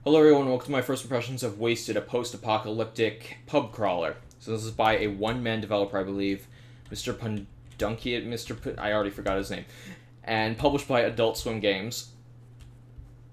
Hello everyone, welcome to my first impressions of Wasted, a post-apocalyptic pub crawler. So this is by a one-man developer, I believe, Mr. Pundunkian, I already forgot his name, and published by Adult Swim Games,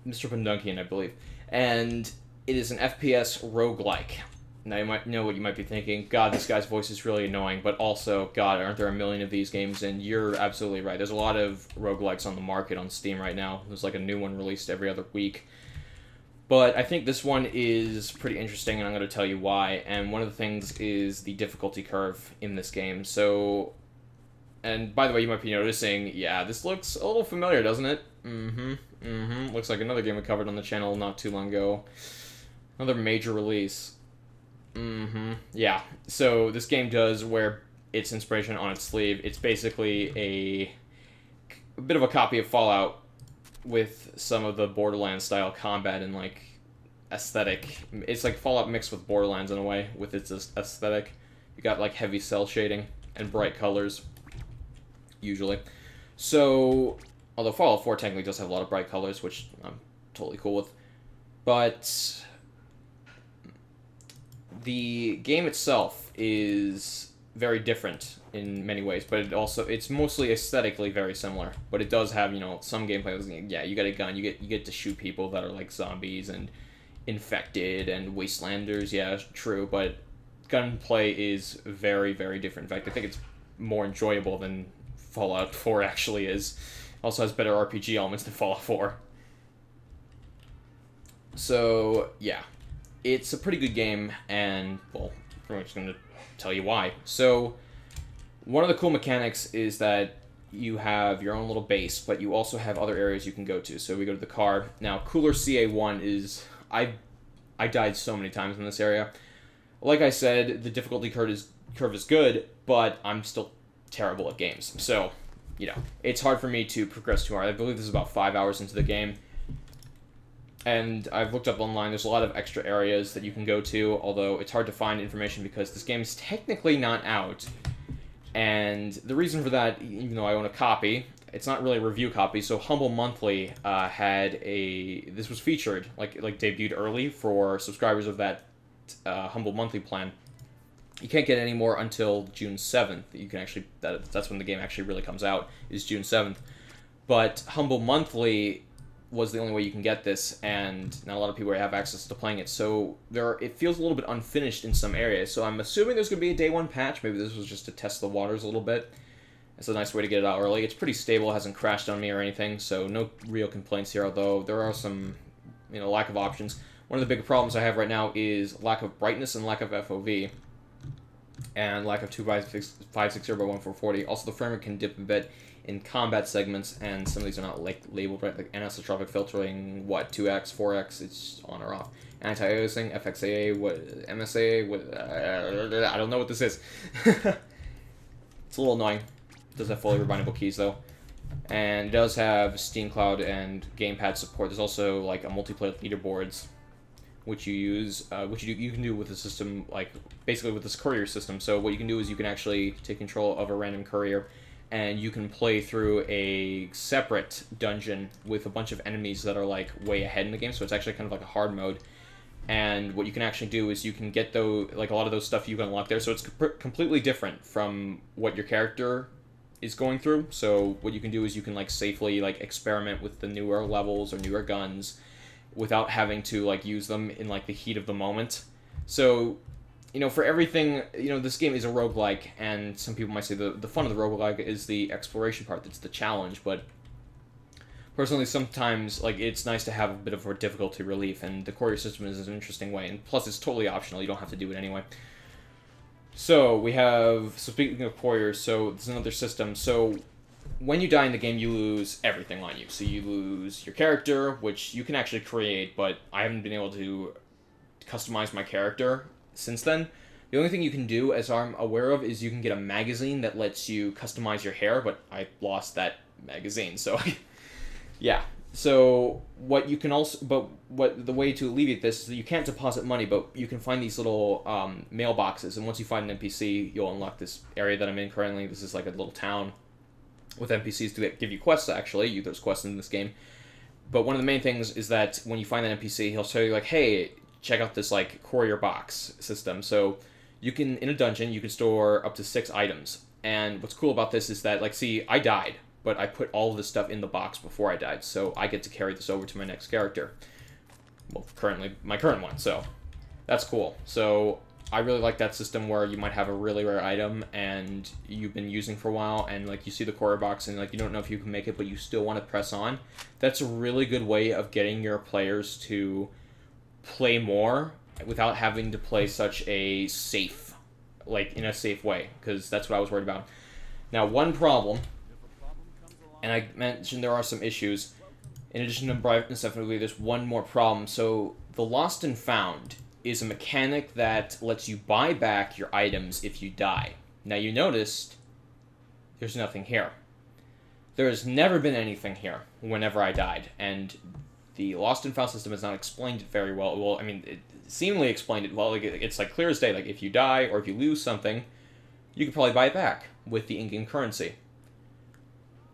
Mr. Pundunkian, I believe. And it is an FPS roguelike. Now you might know what you might be thinking, God, this guy's voice is really annoying, but also, God, aren't there a million of these games? And you're absolutely right. There's a lot of roguelikes on the market on Steam right now. There's like a new one released every other week. But I think this one is pretty interesting, and I'm going to tell you why. And one of the things is the difficulty curve in this game. So, and by the way, you might be noticing, yeah, this looks a little familiar, doesn't it? Looks like another game we covered on the channel not too long ago. Another major release. Yeah. So this game does wear its inspiration on its sleeve. It's basically a bit of a copy of Fallout with some of the Borderlands style combat and like aesthetic. It's like Fallout mixed with Borderlands in a way with its aesthetic. You got like heavy cell shading and bright colors usually. So although Fallout 4 technically does have a lot of bright colors, which I'm totally cool with, but the game itself is very different in many ways, but it's mostly aesthetically very similar. But it does have, some gameplay. Yeah, you get a gun, you get to shoot people that are like zombies and infected and wastelanders. Yeah, true, but gunplay is very, very different. In fact, I think it's more enjoyable than Fallout 4 actually is. Also has better RPG elements than Fallout 4. So yeah, it's a pretty good game, and well, I'm just going to tell you why. So one of the cool mechanics is that you have your own little base, but you also have other areas you can go to. So we go to the car. Now, Cooler CA1 is... I died so many times in this area. Like I said, the difficulty curve is good, but I'm still terrible at games. So, it's hard for me to progress too hard. I believe this is about 5 hours into the game. And I've looked up online, there's a lot of extra areas that you can go to, although it's hard to find information because this game is technically not out. And the reason for that, even though I own a copy, it's not really a review copy, so Humble Monthly this was featured, like debuted early for subscribers of that Humble Monthly plan. You can't get any more until June 7th. You can actually, that's when the game actually really comes out, is June 7th. But Humble Monthly was the only way you can get this, and not a lot of people have access to playing it, so it feels a little bit unfinished in some areas. So I'm assuming there's going to be a day one patch. Maybe this was just to test the waters a little bit. It's a nice way to get it out early. It's pretty stable, hasn't crashed on me or anything, so no real complaints here, although there are some, lack of options. One of the big problems I have right now is lack of brightness and lack of FOV, and lack of 2560 by 1440. Also, the frame rate can dip a bit in combat segments, and some of these are not labeled right, like anisotropic filtering, 2x, 4x, it's on or off. Anti-aliasing, FXAA, MSAA, I don't know what this is. It's a little annoying. It does have fully rebindable keys though. And it does have Steam Cloud and gamepad support. There's also like a multiplayer leaderboards, which you use, you can do with the system, like basically with this courier system. So what you can do is you can actually take control of a random courier, and you can play through a separate dungeon with a bunch of enemies that are like way ahead in the game. So it's actually kind of like a hard mode. And what you can actually do is you can get a lot of those stuff you can unlock there. So it's completely different from what your character is going through. So what you can do is you can like safely like experiment with the newer levels or newer guns without having to like use them in like the heat of the moment. So for everything, this game is a roguelike, and some people might say the fun of the roguelike is the exploration part, that's the challenge, but personally, sometimes, it's nice to have a bit of a difficulty relief, and the courier system is an interesting way, and plus it's totally optional, you don't have to do it anyway. So, speaking of couriers, so there's another system, so when you die in the game, you lose everything on you. So you lose your character, which you can actually create, but I haven't been able to customize my character since then. The only thing you can do, as I'm aware of, is you can get a magazine that lets you customize your hair, but I lost that magazine, so yeah. So what you can also, the way to alleviate this is that you can't deposit money, but you can find these little mailboxes, and once you find an NPC, you'll unlock this area that I'm in currently. This is like a little town with NPCs to give you quests, actually. There's quests in this game. But one of the main things is that when you find that NPC, he'll tell you like, hey, check out this like courier box system. So you can, in a dungeon, you can store up to 6 items. And what's cool about this is that, like, see, I died, but I put all of this stuff in the box before I died, so I get to carry this over to my next character. Well, currently, my current one, so that's cool. So I really like that system where you might have a really rare item and you've been using for a while, and like you see the courier box and like you don't know if you can make it, but you still want to press on. That's a really good way of getting your players to play more without having to play such a safe, like in a safe way, because that's what I was worried about. Now, one problem, and I mentioned there are some issues. In addition to brightness, definitely there's one more problem. So the Lost and Found is a mechanic that lets you buy back your items if you die. Now, you noticed there's nothing here. There has never been anything here whenever I died, and the Lost and Found system has not explained it very well. Well, I mean, it seemingly explained it well. Like, it's like clear as day. Like, if you die or if you lose something, you could probably buy it back with the in-game currency.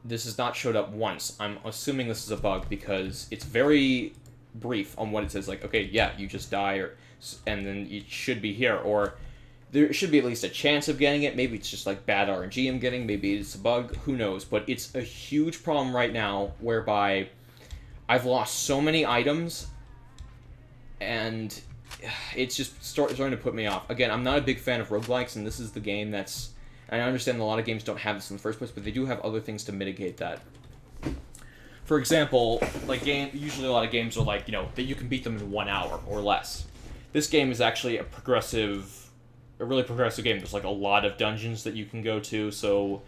This has not showed up once. I'm assuming this is a bug because it's very brief on what it says. Like, okay, yeah, you just die, and then it should be here, or there should be at least a chance of getting it. Maybe it's just like bad RNG I'm getting. Maybe it's a bug. Who knows? But it's a huge problem right now whereby I've lost so many items, and it's just starting to put me off. Again, I'm not a big fan of roguelikes, and this is the game that's... And I understand a lot of games don't have this in the first place, but they do have other things to mitigate that. For example, like usually a lot of games are like, you know, that you can beat them in 1 hour or less. This game is actually a really progressive game. There's like a lot of dungeons that you can go to, so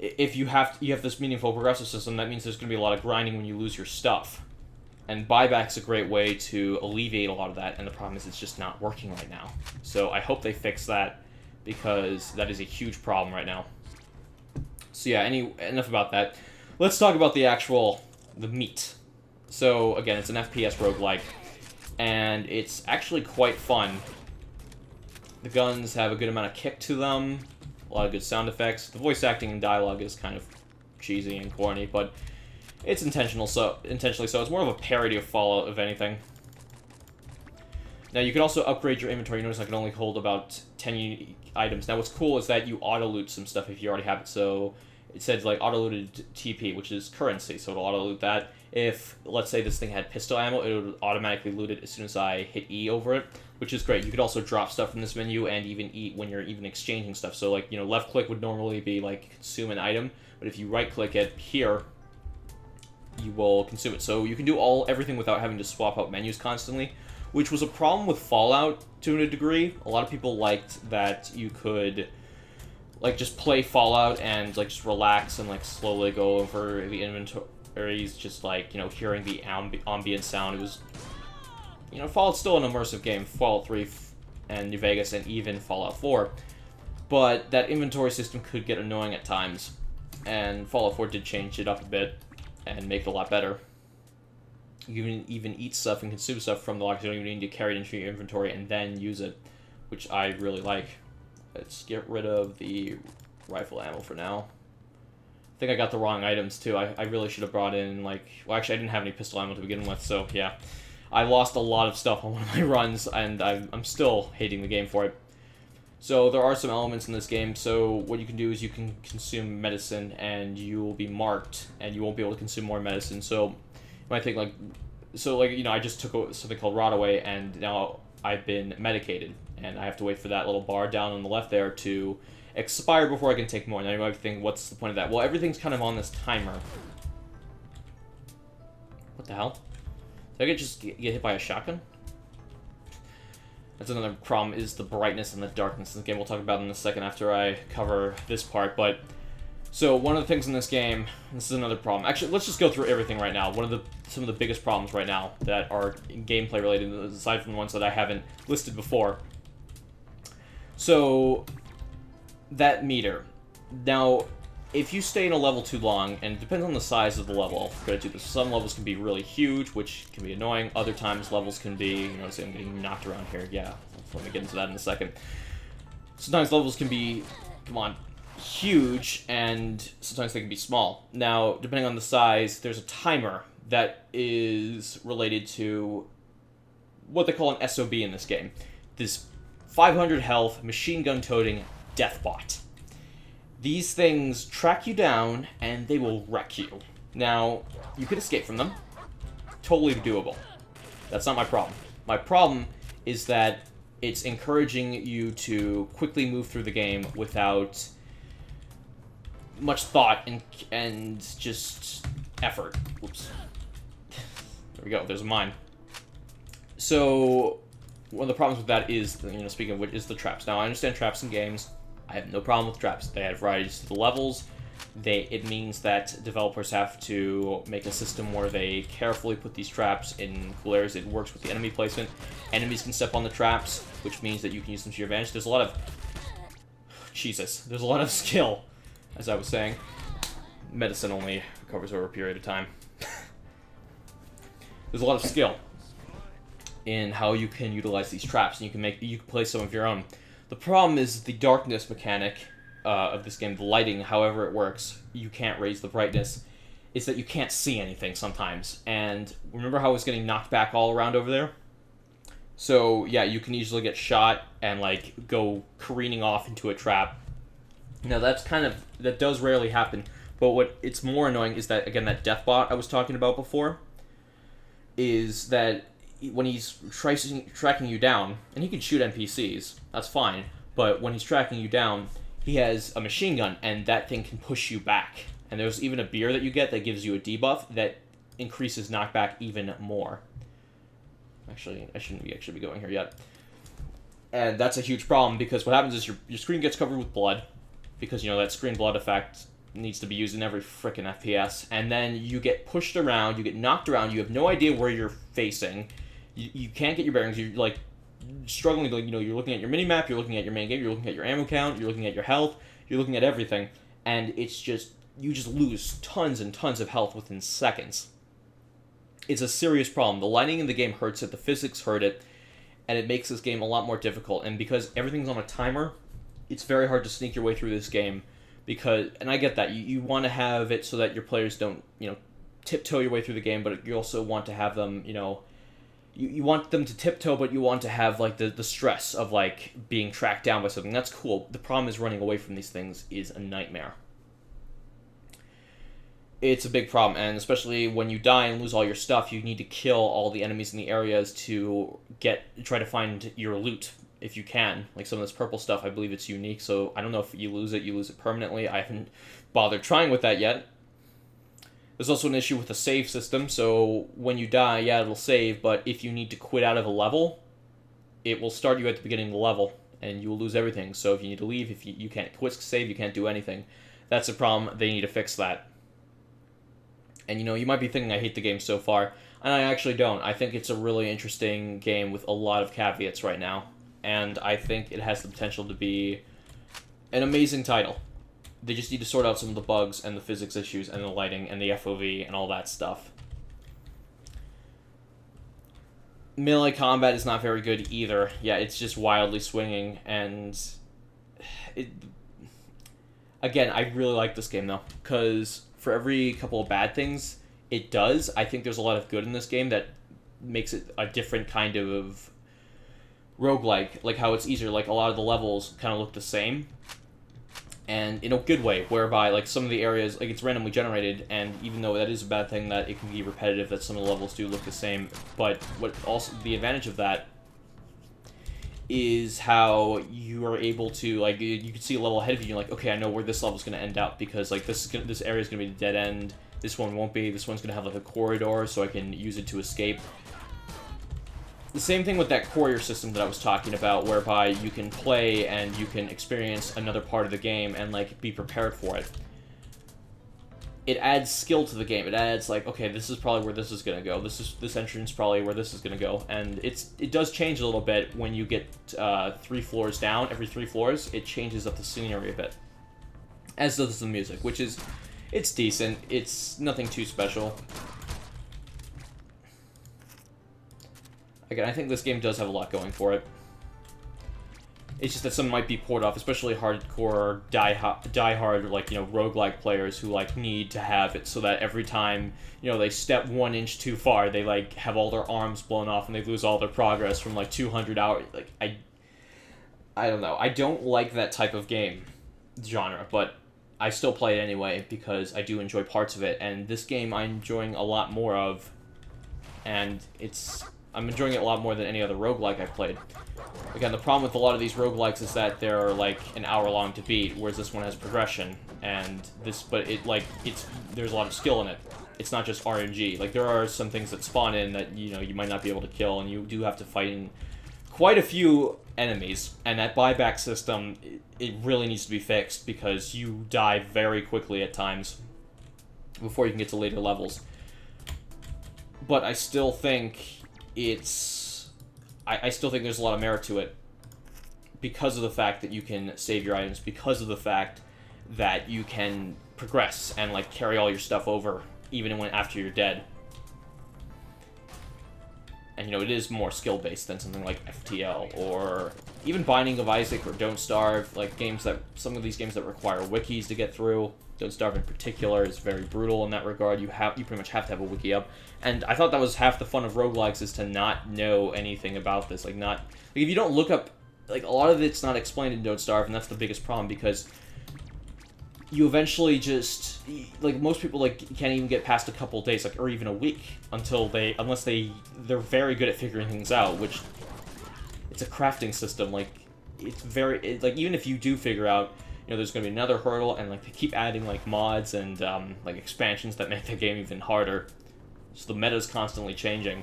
if you have this meaningful progressive system, that means there's going to be a lot of grinding when you lose your stuff. And buyback's a great way to alleviate a lot of that, and the problem is it's just not working right now. So I hope they fix that, because that is a huge problem right now. So yeah, enough about that. Let's talk about the meat. So again, it's an FPS roguelike, and it's actually quite fun. The guns have a good amount of kick to them, a lot of good sound effects. The voice acting and dialogue is kind of cheesy and corny, but it's intentionally so. It's more of a parody of Fallout, if anything. Now, you can also upgrade your inventory. You notice I can only hold about 10 unique items. Now, what's cool is that you auto-loot some stuff if you already have it. So, it said, like, auto-looted TP, which is currency. So, it'll auto-loot that. If, let's say, this thing had pistol ammo, it would automatically loot it as soon as I hit E over it, which is great. You could also drop stuff from this menu and even eat when you're even exchanging stuff. So, like, you know, left-click would normally be, like, consume an item. But if you right-click it here, you will consume it. So, you can do everything without having to swap out menus constantly, which was a problem with Fallout to a degree. A lot of people liked that you could, like, just play Fallout and, like, just relax and, like, slowly go over the inventories, just, like, you know, hearing the ambient sound. It was, you know, Fallout's still an immersive game. Fallout 3 and New Vegas and even Fallout 4. But that inventory system could get annoying at times. And Fallout 4 did change it up a bit and make it a lot better. You can even eat stuff and consume stuff from the locker. You don't even need to carry it into your inventory and then use it, which I really like. Let's get rid of the rifle ammo for now. I think I got the wrong items, too. I really should have brought in, like... Well, actually, I didn't have any pistol ammo to begin with, so, yeah. I lost a lot of stuff on one of my runs, and I'm still hating the game for it. So, there are some elements in this game. So, what you can do is you can consume medicine, and you will be marked, and you won't be able to consume more medicine. So, I think, like, you know, I just took something called Rotaway, and now I've been medicated, and I have to wait for that little bar down on the left there to expire before I can take more. Now you might think, what's the point of that? Well, everything's kind of on this timer. What the hell? Did I just get hit by a shotgun? That's another problem, is the brightness and the darkness in the game. We'll talk about it in a second after I cover this part, but... So, one of the things in this game, this is another problem. Actually, let's just go through everything right now. Some of the biggest problems right now that are gameplay related, aside from the ones that I haven't listed before. So, that meter. Now, if you stay in a level too long, and it depends on the size of the level, some levels can be really huge, which can be annoying. Other times, levels can be, you know, say I'm getting knocked around here. Yeah, let me get into that in a second. Sometimes levels can be, come on, huge, and sometimes they can be small. Now, depending on the size, there's a timer that is related to what they call an SOB in this game. This 500 health, machine gun toting deathbot. These things track you down, and they will wreck you. Now, you could escape from them. Totally doable. That's not my problem. My problem is that it's encouraging you to quickly move through the game without much thought and just effort. Whoops. There we go. There's a mine. So, one of the problems with that is, speaking of which, is the traps. Now, I understand traps in games. I have no problem with traps. They add varieties to the levels. It means that developers have to make a system where they carefully put these traps in cool areas. It works with the enemy placement. Enemies can step on the traps, which means that you can use them to your advantage. There's a lot of... Jesus. There's a lot of skill, as I was saying. Medicine only recovers over a period of time. There's a lot of skill in how you can utilize these traps, and you can place some of your own. The problem is the darkness mechanic of this game, the lighting, however it works, you can't raise the brightness, is that you can't see anything sometimes. And remember how I was getting knocked back all around over there? So, yeah, you can easily get shot and, like, go careening off into a trap. Now, that does rarely happen, but what it's more annoying is that, again, that deathbot I was talking about before, is that when he's tracking you down, and he can shoot NPCs, that's fine, but when he's tracking you down, he has a machine gun, and that thing can push you back. And there's even a beer that you get that gives you a debuff that increases knockback even more. Actually, I shouldn't be going here yet. And that's a huge problem, because what happens is your screen gets covered with blood, because, that screen blood effect needs to be used in every frickin' FPS, and then you get pushed around, you get knocked around, you have no idea where you're facing, you can't get your bearings, you're, like, struggling to, you're looking at your minimap, you're looking at your main game, you're looking at your ammo count, you're looking at your health, you're looking at everything, and it's just, you just lose tons and tons of health within seconds. It's a serious problem. The lighting in the game hurts it, the physics hurt it, and it makes this game a lot more difficult, and because everything's on a timer, it's very hard to sneak your way through this game, because, and I get that, you want to have it so that your players don't, tiptoe your way through the game, but you also want to have them, you want them to tiptoe, but you want to have, like, the stress of, like, being tracked down by something. That's cool. The problem is running away from these things is a nightmare. It's a big problem, and especially when you die and lose all your stuff, you need to kill all the enemies in the areas to try to find your loot, if you can. Like, some of this purple stuff, I believe it's unique, so I don't know if you lose it permanently. I haven't bothered trying with that yet. There's also an issue with the save system, so when you die, yeah, it'll save, but if you need to quit out of a level, it will start you at the beginning of the level, and you will lose everything. So if you need to leave, if you can't quit save, you can't do anything. That's a problem. They need to fix that. And, you might be thinking I hate the game so far, and I actually don't. I think it's a really interesting game with a lot of caveats right now, and I think it has the potential to be an amazing title. They just need to sort out some of the bugs and the physics issues and the lighting and the FOV and all that stuff. Melee combat is not very good either. Yeah, it's just wildly swinging, and again, I really like this game, though, because for every couple of bad things it does, I think there's a lot of good in this game that makes it a different kind of roguelike, like how it's easier, like a lot of the levels kind of look the same, and in a good way, whereby, like, some of the areas, like, it's randomly generated, and even though that is a bad thing, that it can be repetitive, that some of the levels do look the same, but what also, the advantage of that is how you are able to, like, you can see a level ahead of you, and you're like, okay, I know where this level's going to end up, because, like, this area is going to be the dead end, this one won't be, this one's going to have, like, a corridor, so I can use it to escape. The same thing with that courier system that I was talking about, whereby you can play and you can experience another part of the game and, like, be prepared for it. It adds skill to the game. It adds, like, okay, this is probably where this is going to go. This entrance probably where this is going to go. And it does change a little bit when you get 3 floors down. Every 3 floors, it changes up the scenery a bit. As does the music, which is, it's decent. It's nothing too special. Again, I think this game does have a lot going for it. It's just that some might be poured off, especially hardcore, die-hard, like, roguelike players who, like, need to have it so that every time, they step 1 inch too far, they, like, have all their arms blown off and they lose all their progress from, like, 200 hours. Like, I don't know. I don't like that type of game genre, but I still play it anyway because I do enjoy parts of it, and this game I'm enjoying a lot more of, and I'm enjoying it a lot more than any other roguelike I've played. Again, the problem with a lot of these roguelikes is that they're, like, an hour long to beat, whereas this one has progression, and there's a lot of skill in it. It's not just RNG. Like, there are some things that spawn in that, you might not be able to kill, and you do have to fight in quite a few enemies, and that buyback system, it really needs to be fixed, because you die very quickly at times before you can get to later levels. But I still think I still think there's a lot of merit to it because of the fact that you can save your items, because of the fact that you can progress and, like, carry all your stuff over even after you're dead. And, it is more skill-based than something like FTL or even Binding of Isaac or Don't Starve, like some of these games that require wikis to get through. Don't Starve in particular is very brutal in that regard. You pretty much have to have a wiki up. And I thought that was half the fun of roguelikes, is to not know anything about this. Like, if you don't look up, like, a lot of it's not explained in Don't Starve, and that's the biggest problem, because you eventually just, like, most people, like, can't even get past a couple days, like, or even a week, unless they're very good at figuring things out, which, it's a crafting system, like, like, even if you do figure out, there's going to be another hurdle, and, like, they keep adding, like, mods and, like, expansions that make the game even harder, so the meta's constantly changing.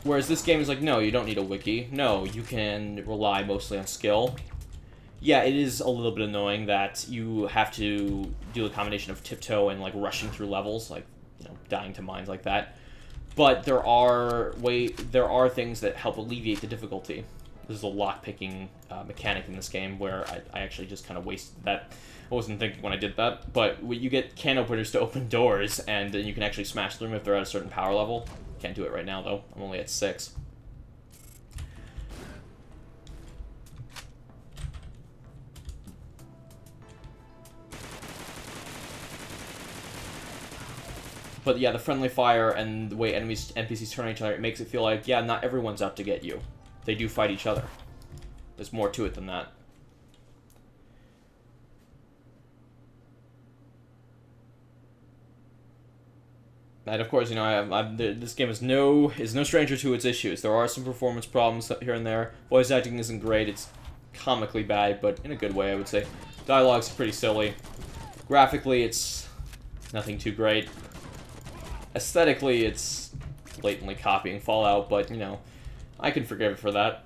Whereas this game is like, no, you don't need a wiki, no, you can rely mostly on skill. Yeah, it is a little bit annoying that you have to do a combination of tiptoe and, like, rushing through levels, like, dying to mines like that. But there are things that help alleviate the difficulty. There's a lock-picking mechanic in this game where I actually just kind of wasted that. I wasn't thinking when I did that, but you get can openers to open doors, and then you can actually smash through them if they're at a certain power level. Can't do it right now, though. I'm only at 6. But yeah, the friendly fire and the way NPCs turn on each other, it makes it feel like, yeah, not everyone's out to get you. They do fight each other. There's more to it than that. And of course, this game is no stranger to its issues. There are some performance problems here and there. Voice acting isn't great. It's comically bad, but in a good way, I would say. Dialogue's pretty silly. Graphically, it's nothing too great. Aesthetically, it's blatantly copying Fallout, but, I can forgive it for that.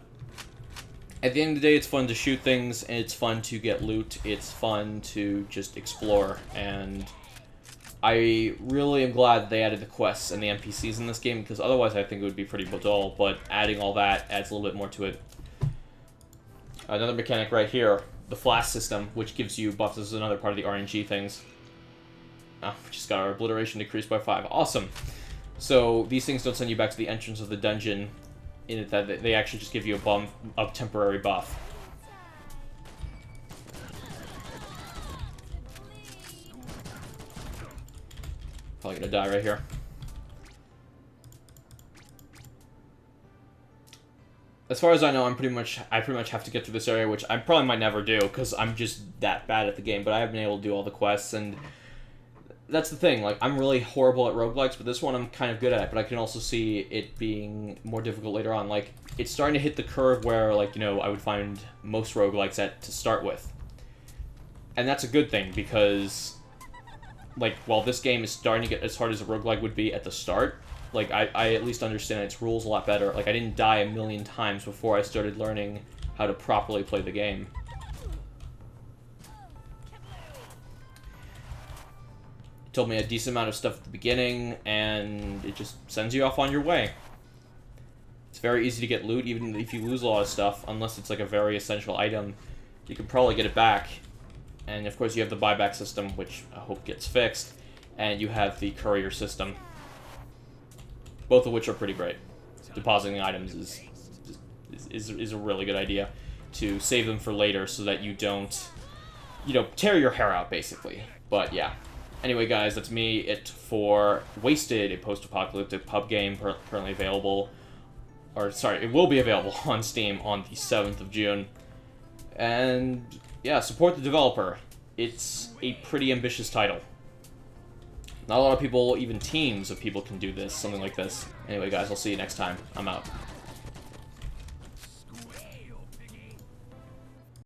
At the end of the day, it's fun to shoot things, and it's fun to get loot, it's fun to just explore, and I really am glad that they added the quests and the NPCs in this game, because otherwise I think it would be pretty dull, but adding all that adds a little bit more to it. Another mechanic right here, the flash system, which gives you buffs. This is another part of the RNG things. Oh, we just got our obliteration decreased by 5. Awesome! So, these things don't send you back to the entrance of the dungeon, in it that they actually just give you a temporary buff. Probably gonna die right here. As far as I know, I pretty much have to get through this area, which I probably might never do, because I'm just that bad at the game, but I have been able to do all the quests, and that's the thing, like, I'm really horrible at roguelikes, but this one I'm kind of good at, but I can also see it being more difficult later on. Like, it's starting to hit the curve where, like, I would find most roguelikes at to start with. And that's a good thing, because, like, while this game is starting to get as hard as a roguelike would be at the start, like, I at least understand its rules a lot better. Like, I didn't die a million times before I started learning how to properly play the game. It told me a decent amount of stuff at the beginning, and it just sends you off on your way. It's very easy to get loot, even if you lose a lot of stuff, unless it's, like, a very essential item. You can probably get it back. And, of course, you have the buyback system, which I hope gets fixed, and you have the courier system. Both of which are pretty great. Depositing items is just is a really good idea, to save them for later so that you don't, you know, tear your hair out, basically. But yeah. Anyway, guys, that's it for Wasted, a post-apocalyptic pub game currently available. Or, sorry, it will be available on Steam on the 7th of June. And, yeah, support the developer. It's a pretty ambitious title. Not a lot of people, even teams of people, can do this, something like this. Anyway, guys, I'll see you next time. I'm out.